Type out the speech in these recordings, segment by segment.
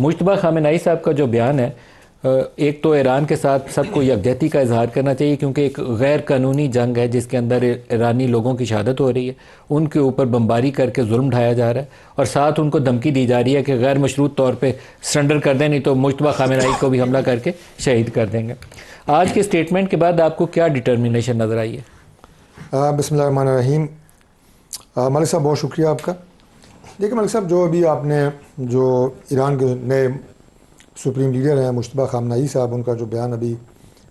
مجتبیٰ خامنہ ای صاحب کا جو بیان ہے، ایک تو ایران کے ساتھ سب کو یکجہتی کا اظہار کرنا چاہیے، کیونکہ ایک غیر قانونی جنگ ہے جس کے اندر ایرانی لوگوں کی شہادت ہو رہی ہے، ان کے اوپر بمباری کر کے ظلم ڈھایا جا رہا ہے، اور ساتھ ان کو دھمکی دی جا رہی ہے کہ غیر مشروط طور پہ سرنڈر کر دیں، نہیں تو مجتبیٰ خامنہ ای کو بھی حملہ کر کے شہید کر دیں گے۔ آج کے سٹیٹمنٹ کے بعد آپ کو کیا ڈٹرمنیشن نظر آئی ہے؟ بسم اللہ الرحمن الرحیم۔ ملک صاحب بہت شکریہ آپ کا۔ دیکھیں ملک صاحب، جو ابھی آپ نے جو ایران کے نئے سپریم لیڈر ہیں مجتبیٰ خامنہ ای صاحب، ان کا جو بیان ابھی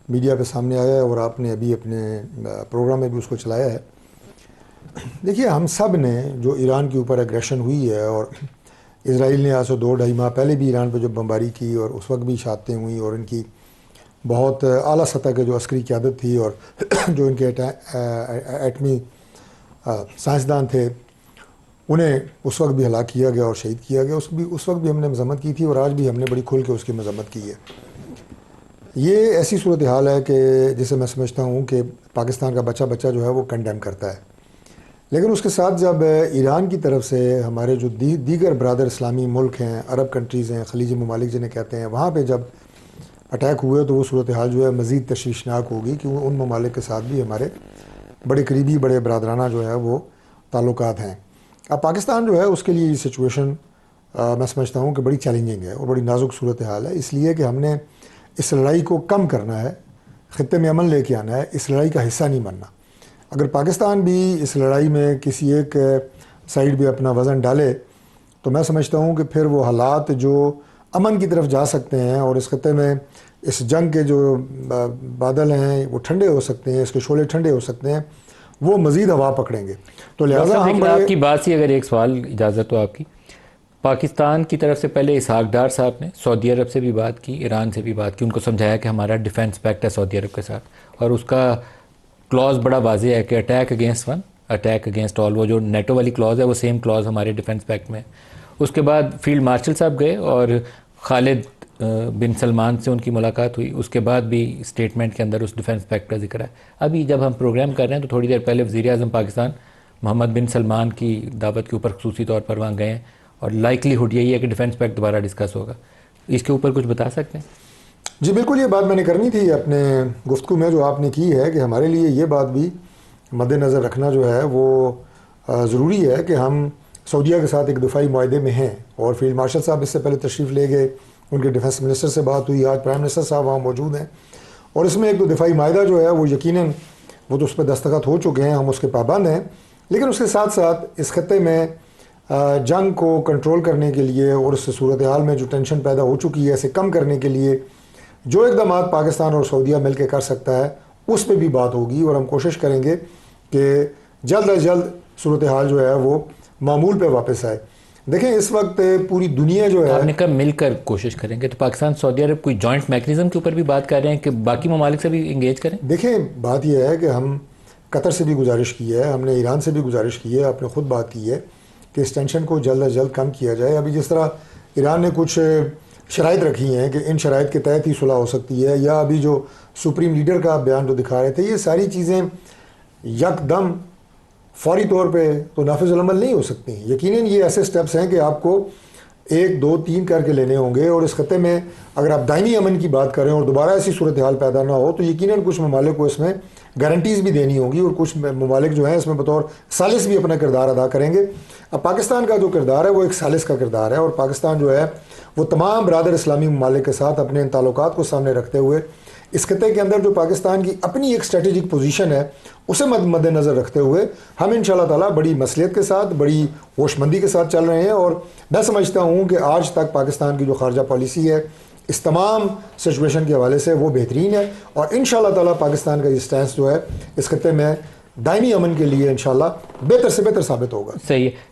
میڈیا پہ سامنے آیا ہے اور آپ نے ابھی اپنے پروگرام میں بھی اس کو چلایا ہے، دیکھیے ہم سب نے جو ایران کے اوپر ایگریشن ہوئی ہے، اور اسرائیل نے آج سے 2-2.5 ماہ پہلے بھی ایران پہ جو بمباری کی اور اس وقت بھی شہادتیں ہوئیں، اور ان کی بہت اعلیٰ سطح کے جو عسکری قیادت تھی اور جو ان کے ایٹمی سائنسدان تھے انہیں اس وقت بھی ہلاک کیا گیا اور شہید کیا گیا۔ اس وقت بھی ہم نے مذمت کی تھی، اور آج بھی ہم نے بڑی کھل کے اس کی مذمت کی ہے۔ یہ ایسی صورتحال ہے کہ جسے میں سمجھتا ہوں کہ پاکستان کا بچہ جو ہے وہ کنڈیم کرتا ہے، لیکن اس کے ساتھ جب ایران کی طرف سے ہمارے جو دیگر برادر اسلامی ملک ہیں، عرب کنٹریز ہیں، خلیجی ممالک جنہیں کہتے ہیں، وہاں پہ جب اٹیک ہوئے تو وہ صورتحال جو ہے مزید تشویشناک ہوگی، کہ ان ممالک کے ساتھ بھی ہمارے بڑے قریبی بڑے برادرانہ جو ہے وہ تعلقات ہیں۔ اب پاکستان جو ہے اس کے لیے یہ سچویشن میں سمجھتا ہوں کہ بڑی چیلنجنگ ہے اور بڑی نازک صورتحال ہے، اس لیے کہ ہم نے اس لڑائی کو کم کرنا ہے، خطے میں امن لے کے آنا ہے، اس لڑائی کا حصہ نہیں بننا۔ اگر پاکستان بھی اس لڑائی میں کسی ایک سائیڈ بھی اپنا وزن ڈالے تو میں سمجھتا ہوں کہ پھر وہ حالات جو امن کی طرف جا سکتے ہیں اور اس خطے میں اس جنگ کے جو بادل ہیں وہ ٹھنڈے ہو سکتے ہیں، اس کے شعلے ٹھنڈے ہو سکتے ہیں، وہ مزید ہوا پکڑیں گے۔ تو لہٰذا آپ کی بات سے اگر ایک سوال اجازت ہو آپ کی، پاکستان کی طرف سے پہلے اسحاق ڈار صاحب نے سعودی عرب سے بھی بات کی، ایران سے بھی بات کی، ان کو سمجھایا کہ ہمارا ڈیفنس پیکٹ ہے سعودی عرب کے ساتھ، اور اس کا کلوز بڑا واضح ہے کہ attack against one attack against all, وہ جو نیٹو والی کلوز ہے وہ سیم کلوز ہمارے ڈیفنس پیکٹ میں ہے۔ اس کے بعد فیلڈ مارشل صاحب گئے اور خالد بن سلمان سے ان کی ملاقات ہوئی، اس کے بعد بھی اسٹیٹمنٹ کے اندر اس ڈیفنس پیکٹ کا ذکر ہے۔ ابھی جب ہم پروگرام کر رہے ہیں تو تھوڑی دیر پہلے وزیر اعظم پاکستان محمد بن سلمان کی دعوت کے اوپر خصوصی طور پر وہاں گئے ہیں، اور لائکلی ہوڈ یہی ہے کہ ڈیفنس پیکٹ دوبارہ ڈسکس ہوگا۔ اس کے اوپر کچھ بتا سکتے ہیں؟ جی بالکل، یہ بات میں نے کرنی تھی اپنے گفتگو میں جو آپ نے کی ہے، کہ ہمارے لیے یہ بات بھی مد نظر رکھنا جو ہے وہ ضروری ہے کہ ہم سعودیہ کے ساتھ ایک دفاعی معاہدے میں ہیں، اور فیلڈ مارشل صاحب اس سے پہلے تشریف لے گئے، ان کے ڈیفنس منسٹر سے بات ہوئی، آج پرائم منسٹر صاحب وہاں موجود ہیں، اور اس میں ایک تو دفاعی معاہدہ جو ہے وہ یقیناً وہ تو اس پہ دستخط ہو چکے ہیں، ہم اس کے پابند ہیں، لیکن اس کے ساتھ ساتھ اس خطے میں جنگ کو کنٹرول کرنے کے لیے اور اس صورتحال میں جو ٹینشن پیدا ہو چکی ہے اسے کم کرنے کے لیے جو اقدامات پاکستان اور سعودیہ مل کے کر سکتا ہے اس پہ بھی بات ہوگی، اور ہم کوشش کریں گے کہ جلد از جلد صورتحال جو ہے وہ معمول پہ واپس آئے۔ دیکھیں اس وقت پوری دنیا جو ہے، آپ نے کہا مل کر کوشش کریں گے، تو پاکستان سعودی عرب کوئی جوائنٹ میکنزم کے اوپر بھی بات کر رہے ہیں کہ باقی ممالک سے بھی انگیج کریں؟ دیکھیں بات یہ ہے کہ ہم قطر سے بھی گزارش کی ہے، ہم نے ایران سے بھی گزارش کی ہے، آپ نے خود بات کی ہے کہ اس ٹینشن کو جلد از جلد کم کیا جائے۔ ابھی جس طرح ایران نے کچھ شرائط رکھی ہیں کہ ان شرائط کے تحت ہی صلح ہو سکتی ہے، یا ابھی جو سپریم لیڈر کا بیان جو دکھا رہے تھے، یہ ساری چیزیں یکدم فوری طور پہ تو نافذ العمل نہیں ہو سکتی۔ یقیناً یہ ایسے سٹیپس ہیں کہ آپ کو 1 2 3 کر کے لینے ہوں گے، اور اس خطے میں اگر آپ دائمی امن کی بات کریں اور دوبارہ ایسی صورتحال پیدا نہ ہو تو یقیناً کچھ ممالک کو اس میں گارنٹیز بھی دینی ہوں گی، اور کچھ ممالک جو ہیں اس میں بطور ثالث بھی اپنا کردار ادا کریں گے۔ اب پاکستان کا جو کردار ہے وہ ایک ثالث کا کردار ہے، اور پاکستان جو ہے وہ تمام برادر اسلامی ممالک کے ساتھ اپنے ان تعلقات کو سامنے رکھتے ہوئے اس خطے کے اندر جو پاکستان کی اپنی ایک اسٹریٹجک پوزیشن ہے اسے مد نظر رکھتے ہوئے ہم انشاءاللہ تعالیٰ بڑی مصلحت کے ساتھ، بڑی ہوش مندی کے ساتھ چل رہے ہیں، اور میں سمجھتا ہوں کہ آج تک پاکستان کی جو خارجہ پالیسی ہے اس تمام سچویشن کے حوالے سے وہ بہترین ہے، اور انشاءاللہ تعالیٰ پاکستان کا یہ سٹینس جو ہے اس خطے میں دائمی امن کے لیے انشاءاللہ بہتر سے بہتر ثابت ہوگا۔ صحیح ہے۔